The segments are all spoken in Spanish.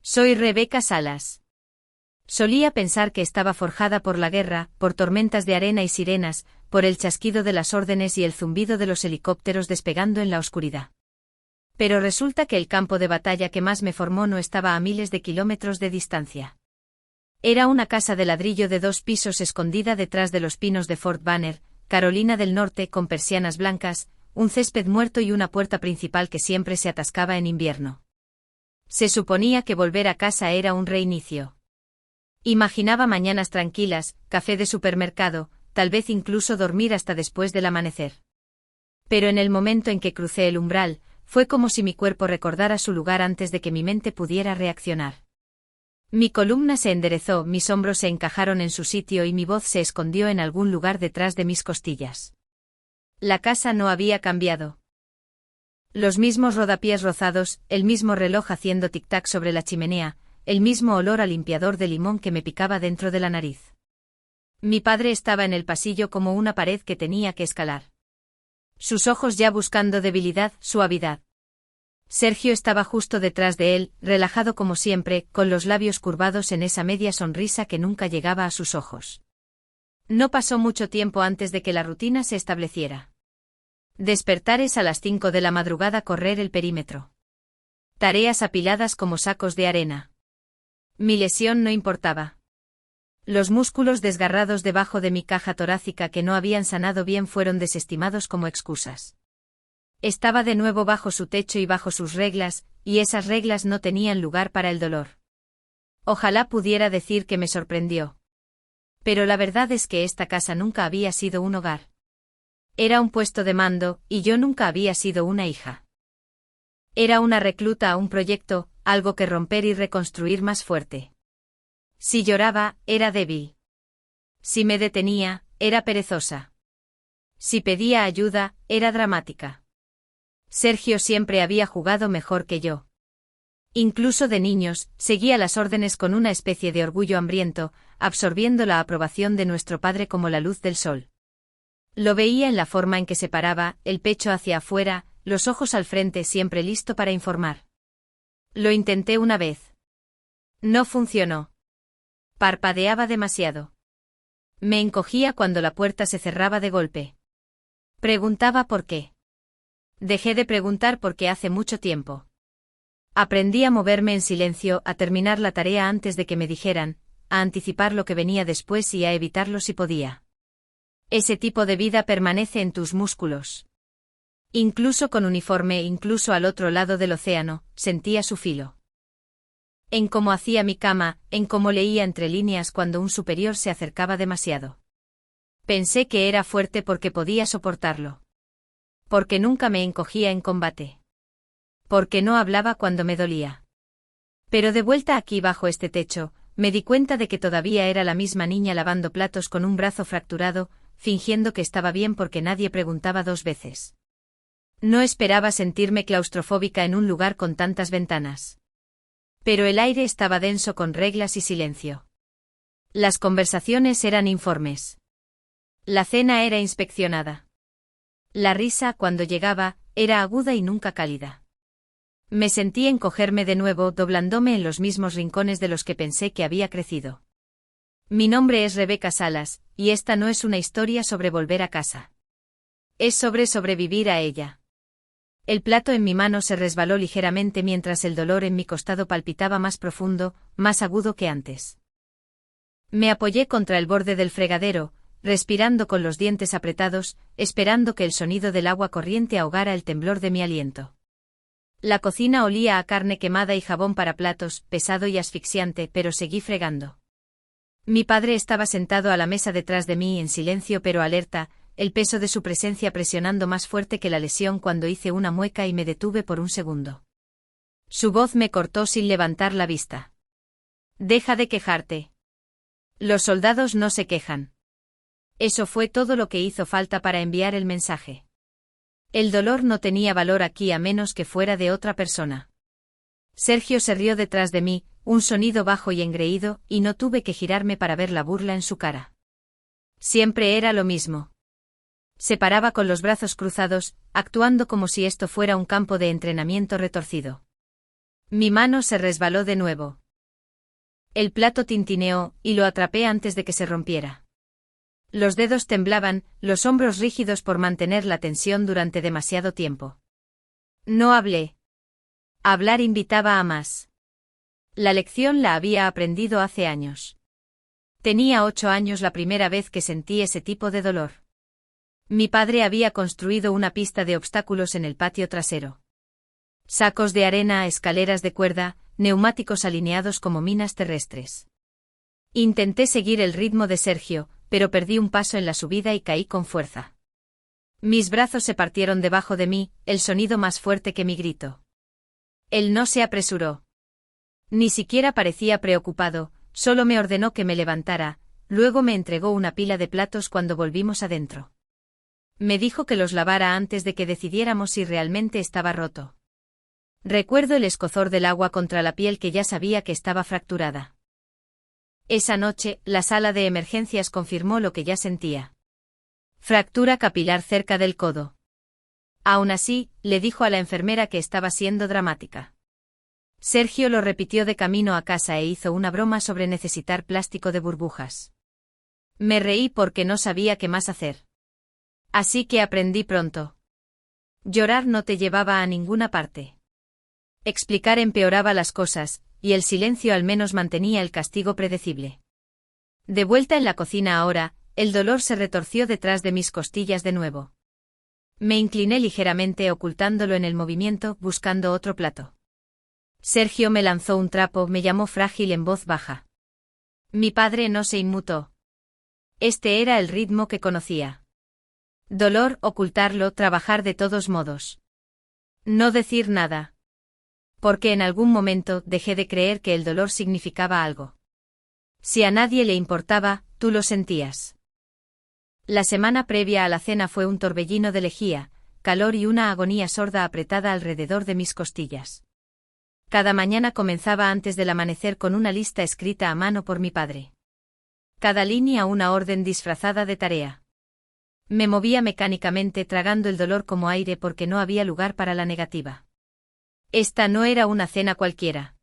Soy Rebeca Salas. Solía pensar que estaba forjada por la guerra, por tormentas de arena y sirenas, por el chasquido de las órdenes y el zumbido de los helicópteros despegando en la oscuridad. Pero resulta que el campo de batalla que más me formó no estaba a miles de kilómetros de distancia. Era una casa de ladrillo de 2 pisos escondida detrás de los pinos de Fort Banner, Carolina del Norte, con persianas blancas, un césped muerto y una puerta principal que siempre se atascaba en invierno. Se suponía que volver a casa era un reinicio. Imaginaba mañanas tranquilas, café de supermercado, tal vez incluso dormir hasta después del amanecer. Pero en el momento en que crucé el umbral, fue como si mi cuerpo recordara su lugar antes de que mi mente pudiera reaccionar. Mi columna se enderezó, mis hombros se encajaron en su sitio y mi voz se escondió en algún lugar detrás de mis costillas. La casa no había cambiado. Los mismos rodapiés rozados, el mismo reloj haciendo tic-tac sobre la chimenea, el mismo olor a limpiador de limón que me picaba dentro de la nariz. Mi padre estaba en el pasillo como una pared que tenía que escalar. Sus ojos ya buscando debilidad, suavidad. Sergio estaba justo detrás de él, relajado como siempre, con los labios curvados en esa media sonrisa que nunca llegaba a sus ojos. No pasó mucho tiempo antes de que la rutina se estableciera. Despertares a las 5 de la madrugada, correr el perímetro. Tareas apiladas como sacos de arena. Mi lesión no importaba. Los músculos desgarrados debajo de mi caja torácica que no habían sanado bien fueron desestimados como excusas. Estaba de nuevo bajo su techo y bajo sus reglas, y esas reglas no tenían lugar para el dolor. Ojalá pudiera decir que me sorprendió. Pero la verdad es que esta casa nunca había sido un hogar. Era un puesto de mando, y yo nunca había sido una hija. Era una recluta a un proyecto, algo que romper y reconstruir más fuerte. Si lloraba, era débil. Si me detenía, era perezosa. Si pedía ayuda, era dramática. Sergio siempre había jugado mejor que yo. Incluso de niños, seguía las órdenes con una especie de orgullo hambriento, absorbiendo la aprobación de nuestro padre como la luz del sol. Lo veía en la forma en que se paraba, el pecho hacia afuera, los ojos al frente, siempre listo para informar. Lo intenté una vez. No funcionó. Parpadeaba demasiado. Me encogía cuando la puerta se cerraba de golpe. Preguntaba por qué. Dejé de preguntar porque hace mucho tiempo. Aprendí a moverme en silencio, a terminar la tarea antes de que me dijeran, a anticipar lo que venía después y a evitarlo si podía. Ese tipo de vida permanece en tus músculos. Incluso con uniforme, incluso al otro lado del océano, sentía su filo. En cómo hacía mi cama, en cómo leía entre líneas cuando un superior se acercaba demasiado. Pensé que era fuerte porque podía soportarlo. Porque nunca me encogía en combate. Porque no hablaba cuando me dolía. Pero de vuelta aquí bajo este techo, me di cuenta de que todavía era la misma niña lavando platos con un brazo fracturado, fingiendo que estaba bien porque nadie preguntaba 2 veces. No esperaba sentirme claustrofóbica en un lugar con tantas ventanas. Pero el aire estaba denso con reglas y silencio. Las conversaciones eran informes. La cena era inspeccionada. La risa, cuando llegaba, era aguda y nunca cálida. Me sentí encogerme de nuevo, doblándome en los mismos rincones de los que pensé que había crecido. Mi nombre es Rebeca Salas, y esta no es una historia sobre volver a casa. Es sobre sobrevivir a ella. El plato en mi mano se resbaló ligeramente mientras el dolor en mi costado palpitaba más profundo, más agudo que antes. Me apoyé contra el borde del fregadero, respirando con los dientes apretados, esperando que el sonido del agua corriente ahogara el temblor de mi aliento. La cocina olía a carne quemada y jabón para platos, pesado y asfixiante, pero seguí fregando. Mi padre estaba sentado a la mesa detrás de mí en silencio pero alerta, el peso de su presencia presionando más fuerte que la lesión cuando hice una mueca y me detuve por un segundo. Su voz me cortó sin levantar la vista. Deja de quejarte. Los soldados no se quejan. Eso fue todo lo que hizo falta para enviar el mensaje. El dolor no tenía valor aquí a menos que fuera de otra persona. Sergio se rió detrás de mí, un sonido bajo y engreído, y no tuve que girarme para ver la burla en su cara. Siempre era lo mismo. Se paraba con los brazos cruzados, actuando como si esto fuera un campo de entrenamiento retorcido. Mi mano se resbaló de nuevo. El plato tintineó, y lo atrapé antes de que se rompiera. Los dedos temblaban, los hombros rígidos por mantener la tensión durante demasiado tiempo. No hablé. Hablar invitaba a más. La lección la había aprendido hace años. Tenía 8 años la primera vez que sentí ese tipo de dolor. Mi padre había construido una pista de obstáculos en el patio trasero. Sacos de arena, escaleras de cuerda, neumáticos alineados como minas terrestres. Intenté seguir el ritmo de Sergio, pero perdí un paso en la subida y caí con fuerza. Mis brazos se partieron debajo de mí, el sonido más fuerte que mi grito. Él no se apresuró. Ni siquiera parecía preocupado, solo me ordenó que me levantara, luego me entregó una pila de platos cuando volvimos adentro. Me dijo que los lavara antes de que decidiéramos si realmente estaba roto. Recuerdo el escozor del agua contra la piel que ya sabía que estaba fracturada. Esa noche, la sala de emergencias confirmó lo que ya sentía. Fractura capilar cerca del codo. Aún así, le dijo a la enfermera que estaba siendo dramática. Sergio lo repitió de camino a casa e hizo una broma sobre necesitar plástico de burbujas. Me reí porque no sabía qué más hacer. Así que aprendí pronto. Llorar no te llevaba a ninguna parte. Explicar empeoraba las cosas, y el silencio al menos mantenía el castigo predecible. De vuelta en la cocina ahora, el dolor se retorció detrás de mis costillas de nuevo. Me incliné ligeramente ocultándolo en el movimiento, buscando otro plato. Sergio me lanzó un trapo, me llamó frágil en voz baja. Mi padre no se inmutó. Este era el ritmo que conocía. Dolor, ocultarlo, trabajar de todos modos. No decir nada. Porque en algún momento dejé de creer que el dolor significaba algo. Si a nadie le importaba, tú lo sentías. La semana previa a la cena fue un torbellino de lejía, calor y una agonía sorda apretada alrededor de mis costillas. Cada mañana comenzaba antes del amanecer con una lista escrita a mano por mi padre. Cada línea una orden disfrazada de tarea. Me movía mecánicamente tragando el dolor como aire porque no había lugar para la negativa. Esta no era una cena cualquiera.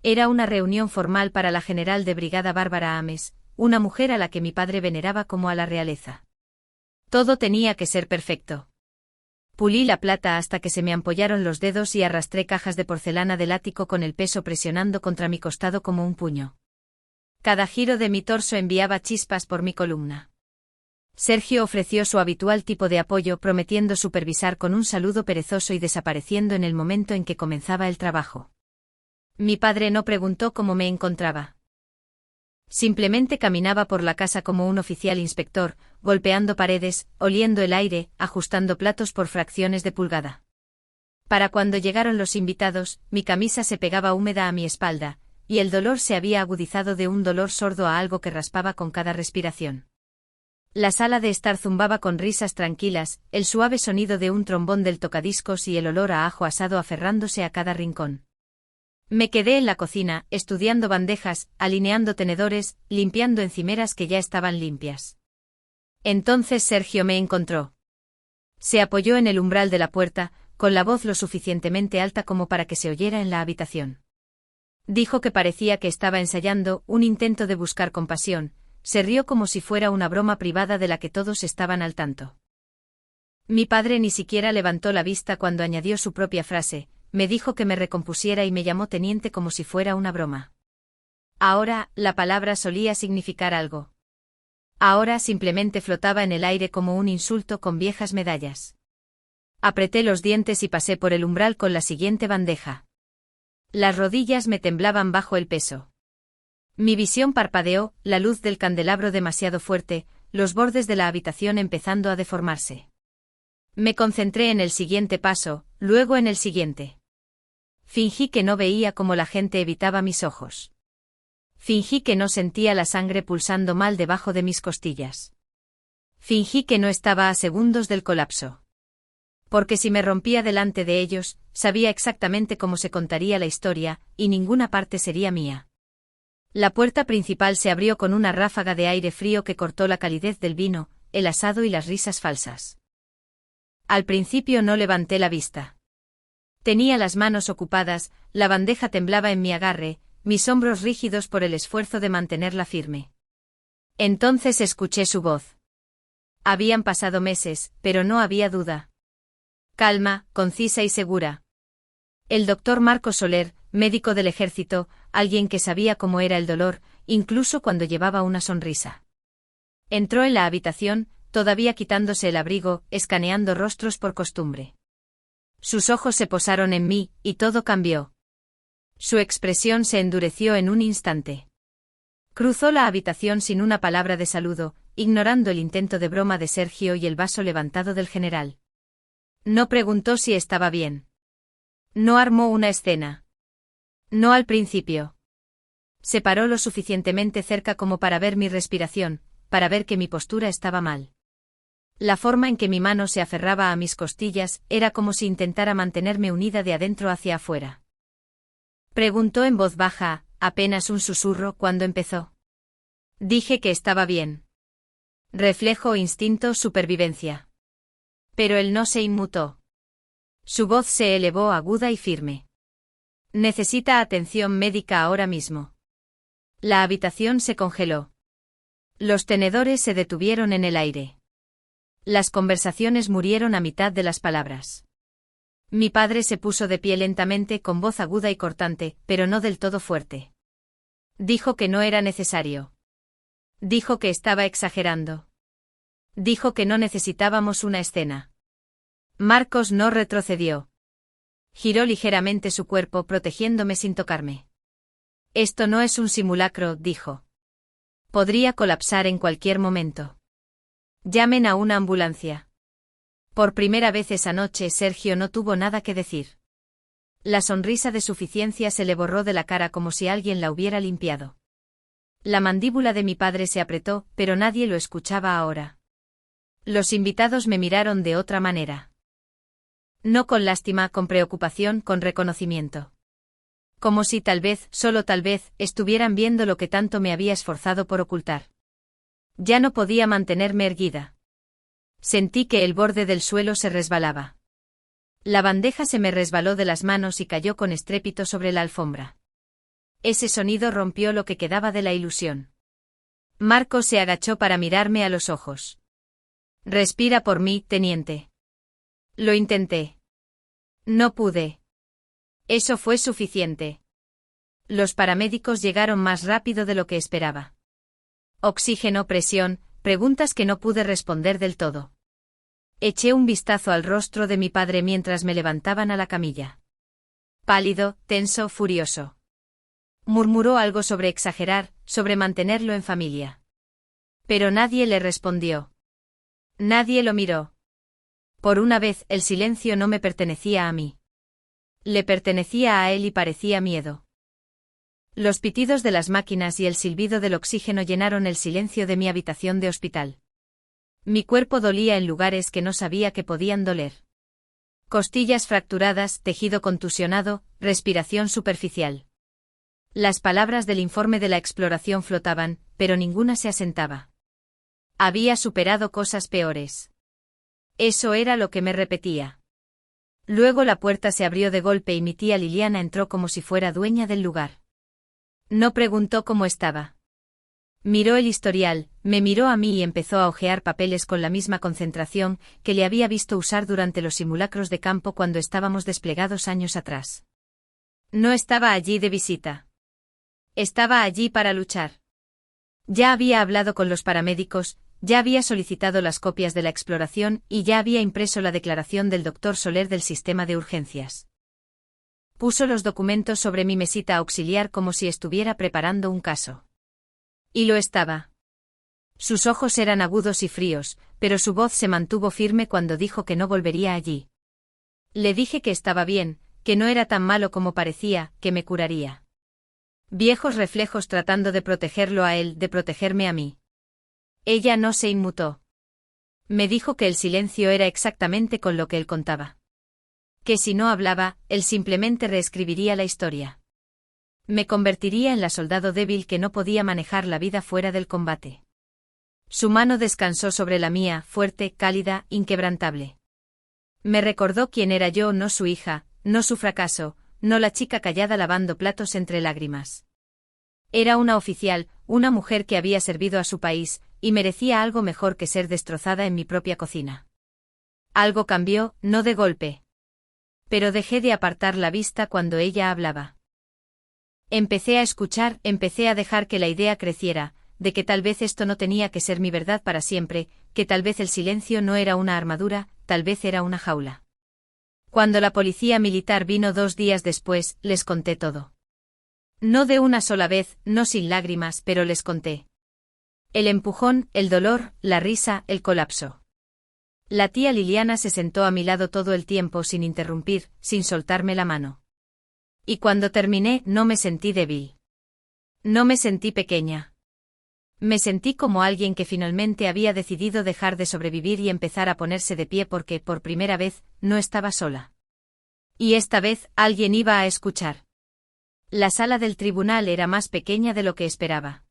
Era una reunión formal para la general de brigada Bárbara Ames, una mujer a la que mi padre veneraba como a la realeza. Todo tenía que ser perfecto. Pulí la plata hasta que se me ampollaron los dedos y arrastré cajas de porcelana del ático con el peso presionando contra mi costado como un puño. Cada giro de mi torso enviaba chispas por mi columna. Sergio ofreció su habitual tipo de apoyo prometiendo supervisar con un saludo perezoso y desapareciendo en el momento en que comenzaba el trabajo. Mi padre no preguntó cómo me encontraba. Simplemente caminaba por la casa como un oficial inspector, golpeando paredes, oliendo el aire, ajustando platos por fracciones de pulgada. Para cuando llegaron los invitados, mi camisa se pegaba húmeda a mi espalda, y el dolor se había agudizado de un dolor sordo a algo que raspaba con cada respiración. La sala de estar zumbaba con risas tranquilas, el suave sonido de un trombón del tocadiscos y el olor a ajo asado aferrándose a cada rincón. Me quedé en la cocina, estudiando bandejas, alineando tenedores, limpiando encimeras que ya estaban limpias. Entonces Sergio me encontró. Se apoyó en el umbral de la puerta, con la voz lo suficientemente alta como para que se oyera en la habitación. Dijo que parecía que estaba ensayando un intento de buscar compasión. Se rió como si fuera una broma privada de la que todos estaban al tanto. Mi padre ni siquiera levantó la vista cuando añadió su propia frase, me dijo que me recompusiera y me llamó teniente como si fuera una broma. Ahora, la palabra solía significar algo. Ahora simplemente flotaba en el aire como un insulto con viejas medallas. Apreté los dientes y pasé por el umbral con la siguiente bandeja. Las rodillas me temblaban bajo el peso. Mi visión parpadeó, la luz del candelabro demasiado fuerte, los bordes de la habitación empezando a deformarse. Me concentré en el siguiente paso, luego en el siguiente. Fingí que no veía cómo la gente evitaba mis ojos. Fingí que no sentía la sangre pulsando mal debajo de mis costillas. Fingí que no estaba a segundos del colapso. Porque si me rompía delante de ellos, sabía exactamente cómo se contaría la historia, y ninguna parte sería mía. La puerta principal se abrió con una ráfaga de aire frío que cortó la calidez del vino, el asado y las risas falsas. Al principio no levanté la vista. Tenía las manos ocupadas, la bandeja temblaba en mi agarre, mis hombros rígidos por el esfuerzo de mantenerla firme. Entonces escuché su voz. Habían pasado meses, pero no había duda. Calma, concisa y segura. El doctor Marcos Soler, médico del ejército, alguien que sabía cómo era el dolor, incluso cuando llevaba una sonrisa. Entró en la habitación, todavía quitándose el abrigo, escaneando rostros por costumbre. Sus ojos se posaron en mí, y todo cambió. Su expresión se endureció en un instante. Cruzó la habitación sin una palabra de saludo, ignorando el intento de broma de Sergio y el vaso levantado del general. No preguntó si estaba bien. No armó una escena. No al principio. Se paró lo suficientemente cerca como para ver mi respiración, para ver que mi postura estaba mal. La forma en que mi mano se aferraba a mis costillas era como si intentara mantenerme unida de adentro hacia afuera. Preguntó en voz baja, apenas un susurro, cuando empezó. Dije que estaba bien. Reflejo, instinto, supervivencia. Pero él no se inmutó. Su voz se elevó aguda y firme. Necesita atención médica ahora mismo. La habitación se congeló. Los tenedores se detuvieron en el aire. Las conversaciones murieron a mitad de las palabras. Mi padre se puso de pie lentamente con voz aguda y cortante, pero no del todo fuerte. Dijo que no era necesario. Dijo que estaba exagerando. Dijo que no necesitábamos una escena. Marcos no retrocedió. Giró ligeramente su cuerpo protegiéndome sin tocarme. Esto no es un simulacro, dijo. Podría colapsar en cualquier momento. Llamen a una ambulancia. Por primera vez esa noche Sergio no tuvo nada que decir. La sonrisa de suficiencia se le borró de la cara como si alguien la hubiera limpiado. La mandíbula de mi padre se apretó, pero nadie lo escuchaba ahora. Los invitados me miraron de otra manera. No con lástima, con preocupación, con reconocimiento. Como si tal vez, solo tal vez, estuvieran viendo lo que tanto me había esforzado por ocultar. Ya no podía mantenerme erguida. Sentí que el borde del suelo se resbalaba. La bandeja se me resbaló de las manos y cayó con estrépito sobre la alfombra. Ese sonido rompió lo que quedaba de la ilusión. Marcos se agachó para mirarme a los ojos. Respira por mí, teniente. Lo intenté. No pude. Eso fue suficiente. Los paramédicos llegaron más rápido de lo que esperaba. Oxígeno, presión, preguntas que no pude responder del todo. Eché un vistazo al rostro de mi padre mientras me levantaban a la camilla. Pálido, tenso, furioso. Murmuró algo sobre exagerar, sobre mantenerlo en familia. Pero nadie le respondió. Nadie lo miró. Por una vez, el silencio no me pertenecía a mí. Le pertenecía a él y parecía miedo. Los pitidos de las máquinas y el silbido del oxígeno llenaron el silencio de mi habitación de hospital. Mi cuerpo dolía en lugares que no sabía que podían doler. Costillas fracturadas, tejido contusionado, respiración superficial. Las palabras del informe de la exploración flotaban, pero ninguna se asentaba. Había superado cosas peores. Eso era lo que me repetía. Luego la puerta se abrió de golpe y mi tía Liliana entró como si fuera dueña del lugar. No preguntó cómo estaba. Miró el historial, me miró a mí y empezó a hojear papeles con la misma concentración que le había visto usar durante los simulacros de campo cuando estábamos desplegados años atrás. No estaba allí de visita. Estaba allí para luchar. Ya había hablado con los paramédicos, ya había solicitado las copias de la exploración y ya había impreso la declaración del doctor Soler del sistema de urgencias. Puso los documentos sobre mi mesita auxiliar como si estuviera preparando un caso. Y lo estaba. Sus ojos eran agudos y fríos, pero su voz se mantuvo firme cuando dijo que no volvería allí. Le dije que estaba bien, que no era tan malo como parecía, que me curaría. Viejos reflejos tratando de protegerlo a él, de protegerme a mí. Ella no se inmutó. Me dijo que el silencio era exactamente con lo que él contaba. Que si no hablaba, él simplemente reescribiría la historia. Me convertiría en la soldado débil que no podía manejar la vida fuera del combate. Su mano descansó sobre la mía, fuerte, cálida, inquebrantable. Me recordó quién era yo, no su hija, no su fracaso, no la chica callada lavando platos entre lágrimas. Era una oficial, una mujer que había servido a su país, y merecía algo mejor que ser destrozada en mi propia cocina. Algo cambió, no de golpe. Pero dejé de apartar la vista cuando ella hablaba. Empecé a escuchar, empecé a dejar que la idea creciera, de que tal vez esto no tenía que ser mi verdad para siempre, que tal vez el silencio no era una armadura, tal vez era una jaula. Cuando la policía militar vino 2 días después, les conté todo. No de una sola vez, no sin lágrimas, pero les conté. El empujón, el dolor, la risa, el colapso. La tía Liliana se sentó a mi lado todo el tiempo sin interrumpir, sin soltarme la mano. Y cuando terminé, no me sentí débil. No me sentí pequeña. Me sentí como alguien que finalmente había decidido dejar de sobrevivir y empezar a ponerse de pie porque, por primera vez, no estaba sola. Y esta vez, alguien iba a escuchar. La sala del tribunal era más pequeña de lo que esperaba.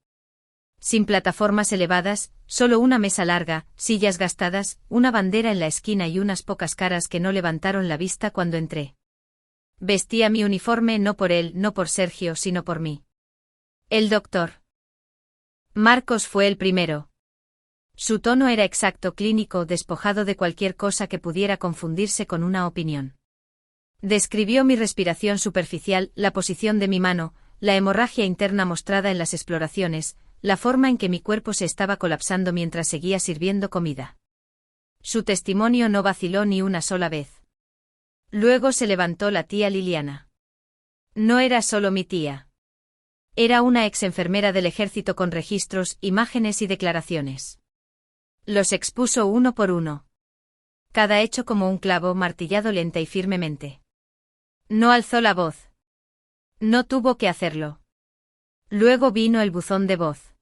Sin plataformas elevadas, solo una mesa larga, sillas gastadas, una bandera en la esquina y unas pocas caras que no levantaron la vista cuando entré. Vestía mi uniforme no por él, no por Sergio, sino por mí. El doctor Marcos fue el primero. Su tono era exacto, clínico, despojado de cualquier cosa que pudiera confundirse con una opinión. Describió mi respiración superficial, la posición de mi mano, la hemorragia interna mostrada en las exploraciones, la forma en que mi cuerpo se estaba colapsando mientras seguía sirviendo comida. Su testimonio no vaciló ni una sola vez. Luego se levantó la tía Liliana. No era solo mi tía. Era una ex enfermera del ejército con registros, imágenes y declaraciones. Los expuso uno por uno. Cada hecho como un clavo martillado lenta y firmemente. No alzó la voz. No tuvo que hacerlo. Luego vino el buzón de voz.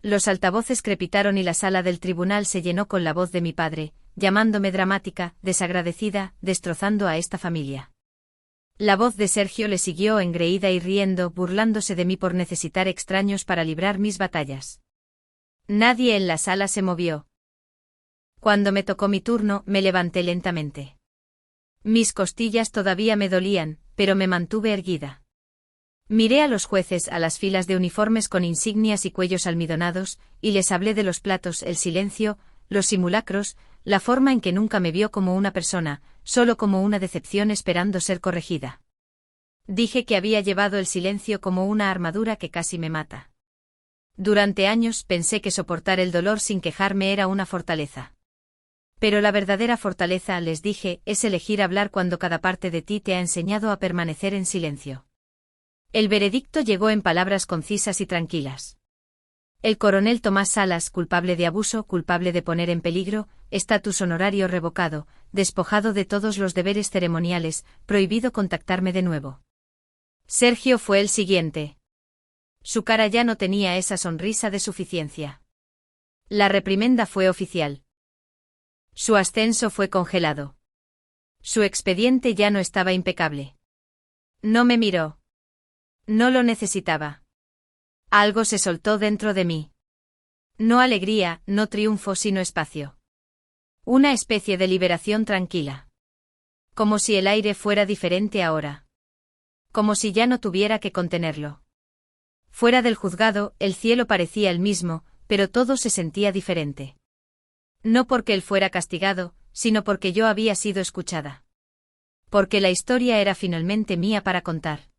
Los altavoces crepitaron y la sala del tribunal se llenó con la voz de mi padre, llamándome dramática, desagradecida, destrozando a esta familia. La voz de Sergio le siguió engreída y riendo, burlándose de mí por necesitar extraños para librar mis batallas. Nadie en la sala se movió. Cuando me tocó mi turno, me levanté lentamente. Mis costillas todavía me dolían, pero me mantuve erguida. Miré a los jueces, a las filas de uniformes con insignias y cuellos almidonados, y les hablé de los platos, el silencio, los simulacros, la forma en que nunca me vio como una persona, solo como una decepción esperando ser corregida. Dije que había llevado el silencio como una armadura que casi me mata. Durante años pensé que soportar el dolor sin quejarme era una fortaleza. Pero la verdadera fortaleza, les dije, es elegir hablar cuando cada parte de ti te ha enseñado a permanecer en silencio. El veredicto llegó en palabras concisas y tranquilas. El coronel Tomás Salas, culpable de abuso, culpable de poner en peligro, estatus honorario revocado, despojado de todos los deberes ceremoniales, prohibido contactarme de nuevo. Sergio fue el siguiente. Su cara ya no tenía esa sonrisa de suficiencia. La reprimenda fue oficial. Su ascenso fue congelado. Su expediente ya no estaba impecable. No me miró. No lo necesitaba. Algo se soltó dentro de mí. No alegría, no triunfo, sino espacio. Una especie de liberación tranquila. Como si el aire fuera diferente ahora. Como si ya no tuviera que contenerlo. Fuera del juzgado, el cielo parecía el mismo, pero todo se sentía diferente. No porque él fuera castigado, sino porque yo había sido escuchada. Porque la historia era finalmente mía para contar.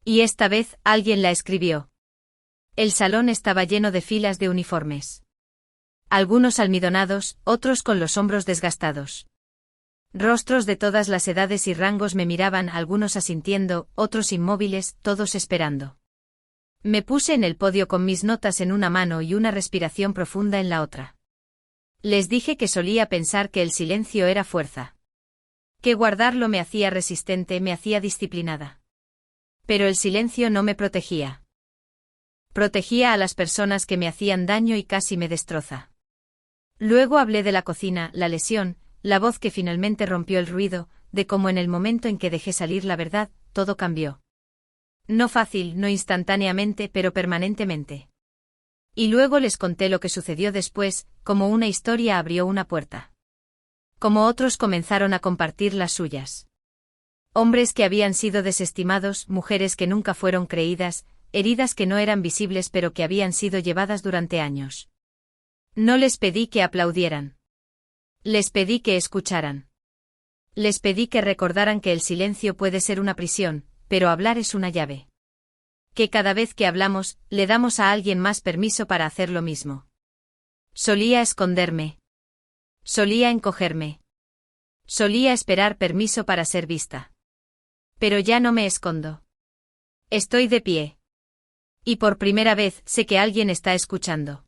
Y esta vez, alguien la escribió. El salón estaba lleno de filas de uniformes. Algunos almidonados, otros con los hombros desgastados. Rostros de todas las edades y rangos me miraban, algunos asintiendo, otros inmóviles, todos esperando. Me puse en el podio con mis notas en una mano y una respiración profunda en la otra. Les dije que solía pensar que el silencio era fuerza. Que guardarlo me hacía resistente, me hacía disciplinada. Pero el silencio no me protegía. Protegía a las personas que me hacían daño y casi me destroza. Luego hablé de la cocina, la lesión, la voz que finalmente rompió el ruido, de cómo en el momento en que dejé salir la verdad, todo cambió. No fácil, no instantáneamente, pero permanentemente. Y luego les conté lo que sucedió después, como una historia abrió una puerta. Como otros comenzaron a compartir las suyas. Hombres que habían sido desestimados, mujeres que nunca fueron creídas, heridas que no eran visibles pero que habían sido llevadas durante años. No les pedí que aplaudieran. Les pedí que escucharan. Les pedí que recordaran que el silencio puede ser una prisión, pero hablar es una llave. Que cada vez que hablamos, le damos a alguien más permiso para hacer lo mismo. Solía esconderme. Solía encogerme. Solía esperar permiso para ser vista. Pero ya no me escondo. Estoy de pie. Y por primera vez sé que alguien está escuchando.